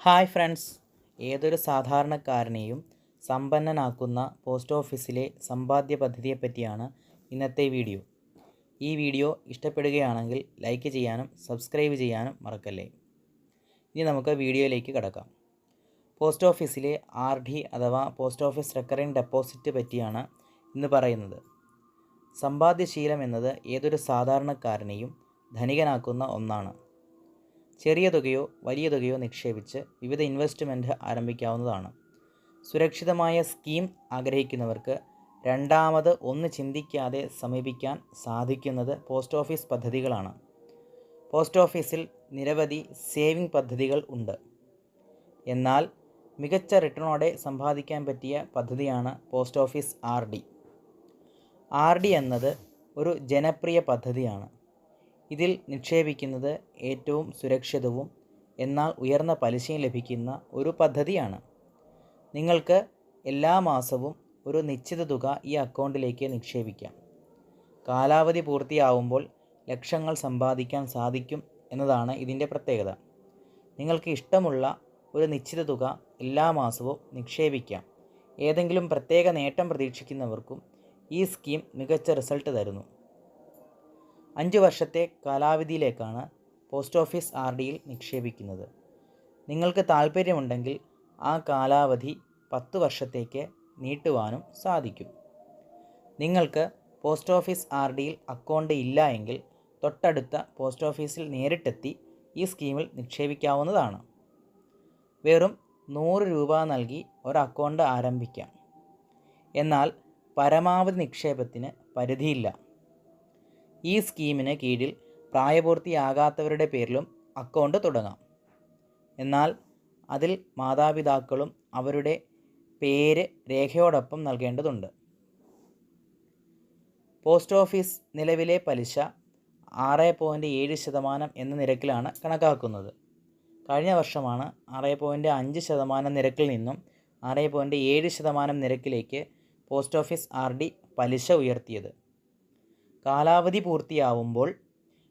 Hi friends, ഏതൊരു സാധാരണക്കാരനെയും സമ്പന്നനാക്കുന്ന post ഓഫീസിലെ സമ്പാദ്യ പദ്ധതിയെപ്പറ്റിയാണ് ഇന്നത്തെ വീഡിയോ. ഈ വീഡിയോ ഇഷ്ടപ്പെടുകയാണെങ്കിൽ ലൈക്ക് ചെയ്യാനും സബ്സ്ക്രൈബ് ചെയ്യാനും മറക്കല്ലേ. ഇനി നമുക്ക് വീഡിയോയിലേക്ക് കടക്കാം. പോസ്റ്റ് ഓഫീസിലെ RD അഥവാ പോസ്റ്റ് ഓഫീസ് റെക്കറിംഗ് ഡെപ്പോസിറ്റ് പറ്റിയാണ് ഇന്ന് പറയുന്നത്. സമ്പാദ്യശീലം എന്നത് ഏതൊരു സാധാരണക്കാരനെയും ധനികനാക്കുന്ന ഒന്നാണ്. ചെറിയ തുകയോ വലിയ തുകയോ നിക്ഷേപിച്ച് വിവിധ ഇൻവെസ്റ്റ്മെൻറ്റ് ആരംഭിക്കാവുന്നതാണ്. സുരക്ഷിതമായ സ്കീം ആഗ്രഹിക്കുന്നവർക്ക് രണ്ടാമത് ഒന്ന് ചിന്തിക്കാതെ സമീപിക്കാൻ സാധിക്കുന്നത് പോസ്റ്റ് ഓഫീസ് പദ്ധതികളാണ്. പോസ്റ്റ് ഓഫീസിൽ നിരവധി സേവിംഗ് പദ്ധതികൾ ഉണ്ട്. എന്നാൽ മികച്ച റിട്ടേണോടെ സമ്പാദിക്കാൻ പറ്റിയ പദ്ധതിയാണ് പോസ്റ്റ് ഓഫീസ് RD എന്നത് ഒരു ജനപ്രിയ പദ്ധതിയാണ്. ഇതിൽ നിക്ഷേപിക്കുന്നത് ഏറ്റവും സുരക്ഷിതവും എന്നാൽ ഉയർന്ന പലിശയും ലഭിക്കുന്ന ഒരു പദ്ധതിയാണ്. നിങ്ങൾക്ക് എല്ലാ മാസവും ഒരു നിശ്ചിത തുക ഈ അക്കൗണ്ടിലേക്ക് നിക്ഷേപിക്കാം. കാലാവധി പൂർത്തിയാവുമ്പോൾ ലക്ഷങ്ങൾ സമ്പാദിക്കാൻ സാധിക്കും എന്നതാണ് ഇതിൻ്റെ പ്രത്യേകത. നിങ്ങൾക്ക് ഇഷ്ടമുള്ള ഒരു നിശ്ചിത തുക എല്ലാ മാസവും നിക്ഷേപിക്കാം. ഏതെങ്കിലും പ്രത്യേക നേട്ടം പ്രതീക്ഷിക്കുന്നവർക്കും ഈ സ്കീം മികച്ച റിസൾട്ട് തരുന്നു. 5 വർഷത്തെ കാലാവധിയിലേക്കാണ് പോസ്റ്റ് ഓഫീസ് RDയിൽ നിക്ഷേപിക്കുന്നത്. നിങ്ങൾക്ക് താൽപ്പര്യമുണ്ടെങ്കിൽ ആ കാലാവധി 10 വർഷത്തേക്ക് നീട്ടുവാനും സാധിക്കും. നിങ്ങൾക്ക് പോസ്റ്റ് ഓഫീസ് RDയിൽ അക്കൗണ്ട് ഇല്ല എങ്കിൽ തൊട്ടടുത്ത പോസ്റ്റ് ഓഫീസിൽ നേരിട്ടെത്തി ഈ സ്കീമിൽ നിക്ഷേപിക്കാവുന്നതാണ്. വെറും 100 രൂപ നൽകി ഒരു അക്കൗണ്ട് ആരംഭിക്കാം. എന്നാൽ പരമാവധി നിക്ഷേപത്തിന് പരിധിയില്ല. ഈ സ്കീമിന് കീഴിൽ പ്രായപൂർത്തിയാകാത്തവരുടെ പേരിലും അക്കൗണ്ട് തുടങ്ങാം. എന്നാൽ അതിൽ മാതാപിതാക്കളും അവരുടെ പേര് രേഖയോടൊപ്പം നൽകേണ്ടതുണ്ട്. പോസ്റ്റ് ഓഫീസ് നിലവിലെ പലിശ 6.7% എന്ന നിരക്കിലാണ് കണക്കാക്കുന്നത്. കഴിഞ്ഞ വർഷമാണ് 6.5% നിരക്കിൽ നിന്നും 6.7% നിരക്കിലേക്ക് പോസ്റ്റ് ഓഫീസ് RD പലിശ ഉയർത്തിയത്. കാലാവധി പൂർത്തിയാവുമ്പോൾ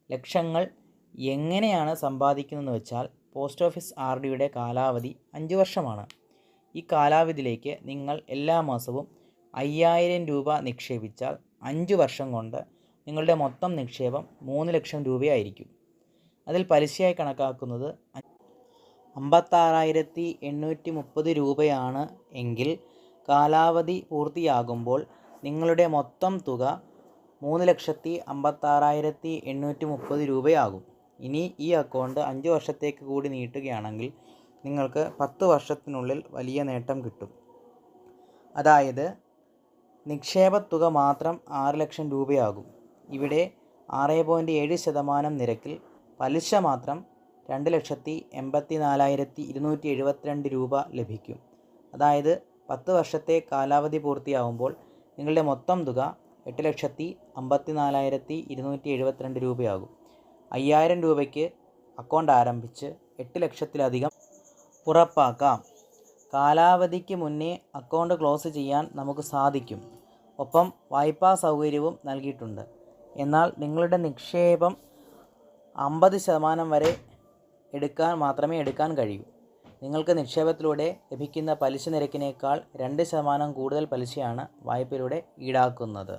ലക്ഷങ്ങൾ എങ്ങനെയാണ് സമ്പാദിക്കുന്നതെന്ന് വെച്ചാൽ പോസ്റ്റ് ഓഫീസ് RDയുടെ കാലാവധി 5 വർഷമാണ്. ഈ കാലാവധിയിലേക്ക് നിങ്ങൾ എല്ലാ മാസവും 5000 രൂപ നിക്ഷേപിച്ചാൽ 5 വർഷം കൊണ്ട് നിങ്ങളുടെ മൊത്തം നിക്ഷേപം 3 ലക്ഷം രൂപയായിരിക്കും. അതിൽ പലിശയായി കണക്കാക്കുന്നത് 56,830 രൂപയാണ് എങ്കിൽ കാലാവധി പൂർത്തിയാകുമ്പോൾ നിങ്ങളുടെ മൊത്തം തുക 3,56,830 രൂപയാകും. ഇനി ഈ അക്കൗണ്ട് 5 വർഷത്തേക്ക് കൂടി നീട്ടുകയാണെങ്കിൽ നിങ്ങൾക്ക് 10 വർഷത്തിനുള്ളിൽ വലിയ നേട്ടം കിട്ടും. അതായത് നിക്ഷേപത്തുക മാത്രം 6 ലക്ഷം രൂപയാകും. ഇവിടെ 6.7% നിരക്കിൽ പലിശ മാത്രം 2,84,272 രൂപ ലഭിക്കും. അതായത് 10 വർഷത്തെ കാലാവധി പൂർത്തിയാവുമ്പോൾ നിങ്ങളുടെ മൊത്തം തുക 8,54,272 രൂപയാകും. 5000 രൂപയ്ക്ക് അക്കൗണ്ട് ആരംഭിച്ച് 8 ലക്ഷത്തിലധികം ഉറപ്പാക്കാം. കാലാവധിക്ക് മുന്നേ അക്കൗണ്ട് ക്ലോസ് ചെയ്യാൻ നമുക്ക് സാധിക്കും. ഒപ്പം വായ്പാ സൗകര്യവും നൽകിയിട്ടുണ്ട്. എന്നാൽ നിങ്ങളുടെ നിക്ഷേപം 50% വരെ മാത്രമേ എടുക്കാൻ കഴിയൂ. നിങ്ങൾക്ക് നിക്ഷേപത്തിലൂടെ ലഭിക്കുന്ന പലിശ നിരക്കിനേക്കാൾ 2% കൂടുതൽ പലിശയാണ് വായ്പയിലൂടെ ഈടാക്കുന്നത്.